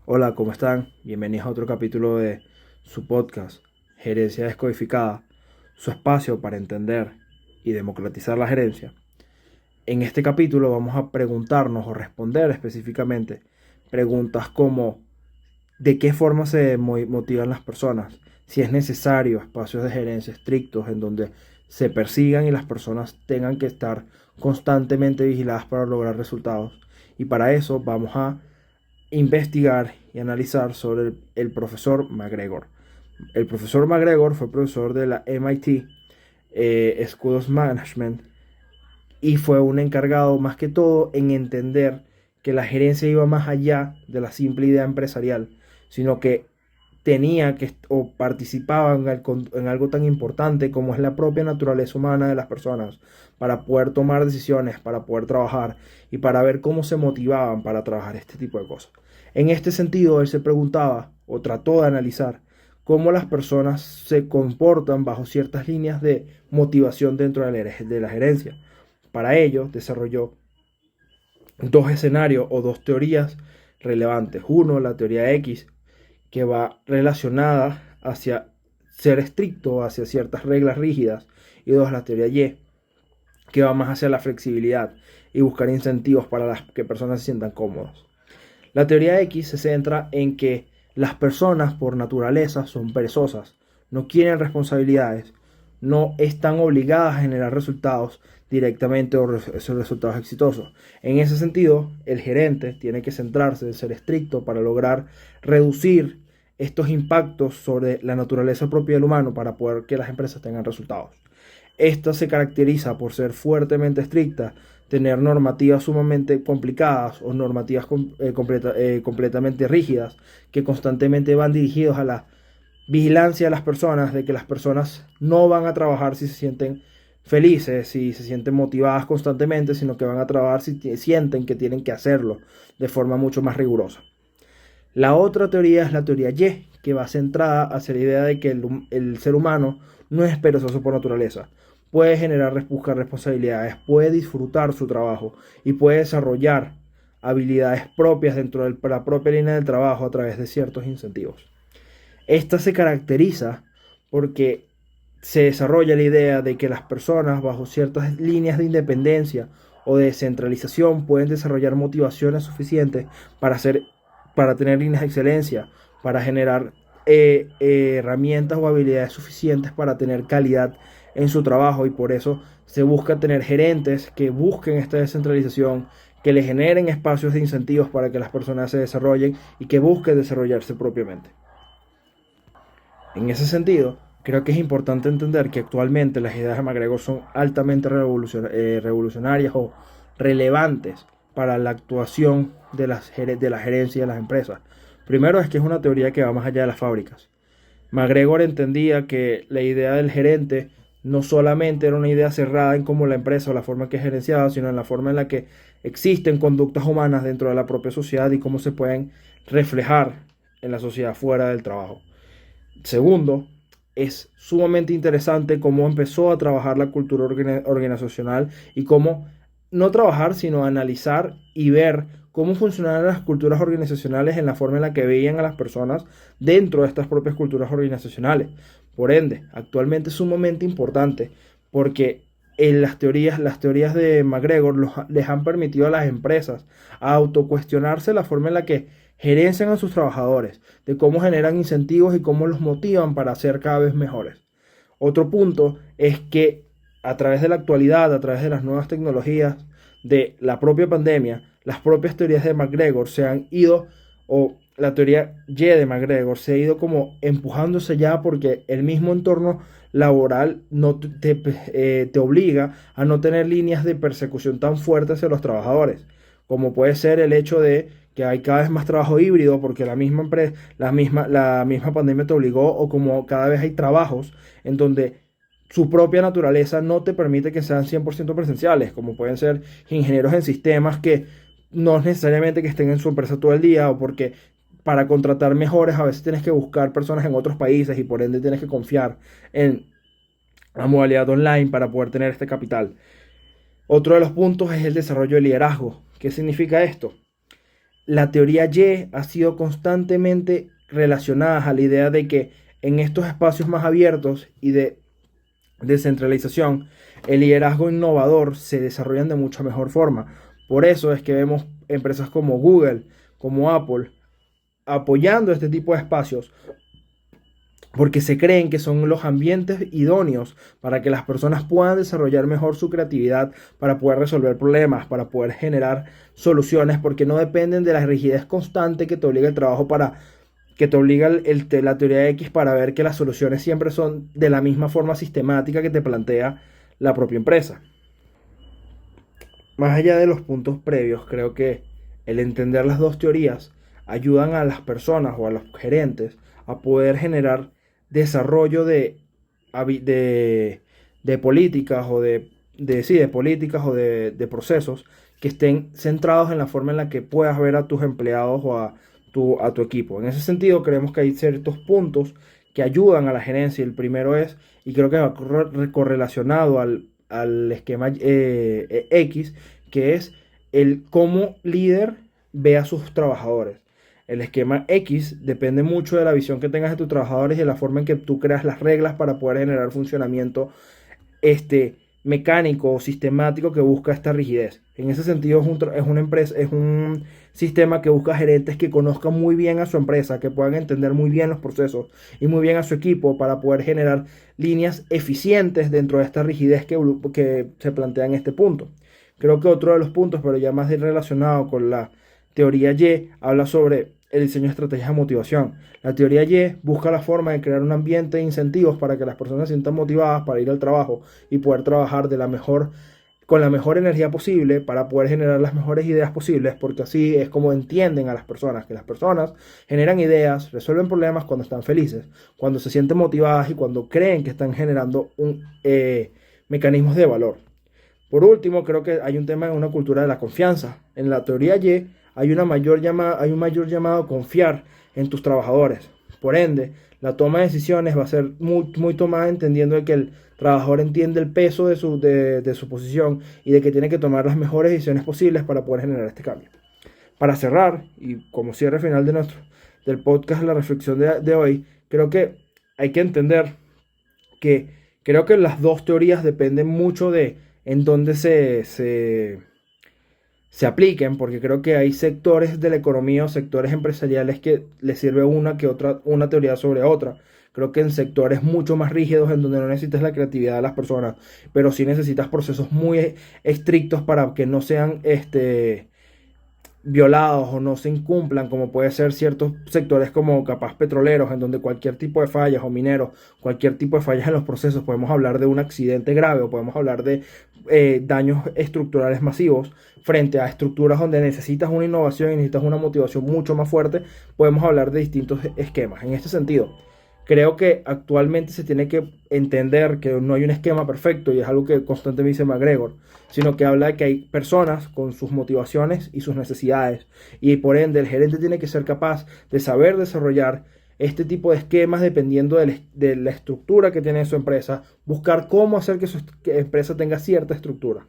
Hola, ¿cómo están? Bienvenidos a otro capítulo de su podcast, Gerencia Descodificada, su espacio para entender y democratizar la gerencia. En este capítulo vamos a preguntarnos o responder específicamente preguntas como ¿de qué forma se motivan las personas? Si es necesario espacios de gerencia estrictos en donde se persigan y las personas tengan que estar constantemente vigiladas para lograr resultados. Y para eso vamos a investigar y analizar sobre el profesor McGregor. El profesor McGregor fue profesor de la MIT School of Management y fue un encargado más que todo en entender que la gerencia iba más allá de la simple idea empresarial, sino que tenía que o participaba en algo tan importante como es la propia naturaleza humana de las personas para poder tomar decisiones, para poder trabajar y para ver cómo se motivaban para trabajar este tipo de cosas. En este sentido, él se preguntaba o trató de analizar cómo las personas se comportan bajo ciertas líneas de motivación dentro de la gerencia. Para ello, desarrolló dos escenarios o dos teorías relevantes. Uno, la teoría X, que va relacionada hacia ser estricto, hacia ciertas reglas rígidas. Y dos, la teoría Y, que va más hacia la flexibilidad y buscar incentivos para las que personas se sientan cómodos. La teoría X se centra en que las personas por naturaleza son perezosas, no quieren responsabilidades, no están obligadas a generar resultados directamente o resultados exitosos. En ese sentido, el gerente tiene que centrarse en ser estricto para lograr reducir estos impactos sobre la naturaleza propia del humano para poder que las empresas tengan resultados. Esta se caracteriza por ser fuertemente estricta, tener normativas sumamente complicadas o normativas completamente rígidas que constantemente van dirigidos a la vigilancia de las personas, de que las personas no van a trabajar si se sienten felices, si se sienten motivadas constantemente, sino que van a trabajar si sienten que tienen que hacerlo de forma mucho más rigurosa. La otra teoría es la teoría Y, que va centrada hacia la idea de que el ser humano no es perezoso por naturaleza. Puede buscar responsabilidades, puede disfrutar su trabajo y puede desarrollar habilidades propias dentro de la propia línea del trabajo a través de ciertos incentivos. Esta se caracteriza porque se desarrolla la idea de que las personas bajo ciertas líneas de independencia o de descentralización pueden desarrollar motivaciones suficientes para hacer, para tener líneas de excelencia, para generar herramientas o habilidades suficientes para tener calidad en su trabajo, y por eso se busca tener gerentes que busquen esta descentralización, que le generen espacios de incentivos para que las personas se desarrollen y que busquen desarrollarse propiamente. En ese sentido, creo que es importante entender que actualmente las ideas de McGregor son altamente revolucionarias o relevantes para la actuación de la gerencia de las empresas. Primero es que es una teoría que va más allá de las fábricas. McGregor entendía que la idea del gerente no solamente era una idea cerrada en cómo la empresa o la forma en que es gerenciada, sino en la forma en la que existen conductas humanas dentro de la propia sociedad y cómo se pueden reflejar en la sociedad fuera del trabajo. Segundo, es sumamente interesante cómo empezó a trabajar la cultura organizacional y cómo no trabajar, sino analizar y ver cómo funcionaban las culturas organizacionales en la forma en la que veían a las personas dentro de estas propias culturas organizacionales. Por ende, actualmente es sumamente importante porque en las teorías de McGregor les han permitido a las empresas a autocuestionarse la forma en la que gerencian a sus trabajadores, de cómo generan incentivos y cómo los motivan para ser cada vez mejores. Otro punto es que a través de la actualidad, a través de las nuevas tecnologías, de la propia pandemia, las propias teorías de McGregor se han ido, o la teoría Y de McGregor se ha ido como empujándose ya porque el mismo entorno laboral no te obliga a no tener líneas de persecución tan fuertes hacia los trabajadores, como puede ser el hecho de que hay cada vez más trabajo híbrido porque la misma pandemia te obligó, o como cada vez hay trabajos en donde su propia naturaleza no te permite que sean 100% presenciales, como pueden ser ingenieros en sistemas que no es necesariamente que estén en su empresa todo el día, o porque para contratar mejores a veces tienes que buscar personas en otros países y por ende tienes que confiar en la modalidad online para poder tener este capital. Otro de los puntos es el desarrollo de liderazgo. ¿Qué significa esto? la teoría Y ha sido constantemente relacionada a la idea de que en estos espacios más abiertos y de descentralización, el liderazgo innovador se desarrollan de mucha mejor forma. Por eso es que vemos empresas como Google, como Apple, apoyando este tipo de espacios, porque se creen que son los ambientes idóneos para que las personas puedan desarrollar mejor su creatividad, para poder resolver problemas, para poder generar soluciones, porque no dependen de la rigidez constante que te obliga el trabajo para que te obliga la teoría X para ver que las soluciones siempre son de la misma forma sistemática que te plantea la propia empresa. Más allá de los puntos previos, creo que el entender las dos teorías ayudan a las personas o a los gerentes a poder generar desarrollo de políticas o sí, de políticas o de procesos que estén centrados en la forma en la que puedas ver a tus empleados o a tu equipo. En ese sentido, creemos que hay ciertos puntos que ayudan a la gerencia. El primero es, y creo que va correlacionado al esquema X, que es el cómo líder ve a sus trabajadores. El esquema X depende mucho de la visión que tengas de tus trabajadores y de la forma en que tú creas las reglas para poder generar funcionamiento mecánico o sistemático que busca esta rigidez. En ese sentido es una empresa, es un sistema que busca gerentes que conozcan muy bien a su empresa, que puedan entender muy bien los procesos y muy bien a su equipo para poder generar líneas eficientes dentro de esta rigidez que se plantea en este punto. Creo que otro de los puntos, pero ya más relacionado con la teoría Y, habla sobre el diseño de estrategias de motivación. La teoría Y busca la forma de crear un ambiente de incentivos para que las personas se sientan motivadas para ir al trabajo y poder trabajar con la mejor energía posible para poder generar las mejores ideas posibles, porque así es como entienden a las personas, que las personas generan ideas, resuelven problemas cuando están felices, cuando se sienten motivadas y cuando creen que están generando mecanismos de valor. Por último, creo que hay un tema en una cultura de la confianza. En la teoría Y hay un mayor llamado a confiar en tus trabajadores. Por ende, la toma de decisiones va a ser muy tomada entendiendo de que el trabajador entiende el peso de su posición y de que tiene que tomar las mejores decisiones posibles para poder generar este cambio. Para cerrar, y como cierre final del podcast, la reflexión de hoy, creo que hay que entender que creo que las dos teorías dependen mucho de en dónde se apliquen, porque creo que hay sectores de la economía o sectores empresariales que les sirve una teoría sobre otra. Creo que en sectores mucho más rígidos, en donde no necesitas la creatividad de las personas, pero sí necesitas procesos muy estrictos para que no sean violados o no se incumplan, como puede ser ciertos sectores como capaz petroleros, en donde cualquier tipo de fallas, o mineros, cualquier tipo de fallas en los procesos, podemos hablar de un accidente grave o podemos hablar de daños estructurales masivos, frente a estructuras donde necesitas una innovación y necesitas una motivación mucho más fuerte, podemos hablar de distintos esquemas. En este sentido, creo que actualmente se tiene que entender que no hay un esquema perfecto, y es algo que constantemente dice McGregor, sino que habla de que hay personas con sus motivaciones y sus necesidades, y por ende el gerente tiene que ser capaz de saber desarrollar este tipo de esquemas dependiendo de la estructura que tiene su empresa, buscar cómo hacer que su empresa tenga cierta estructura.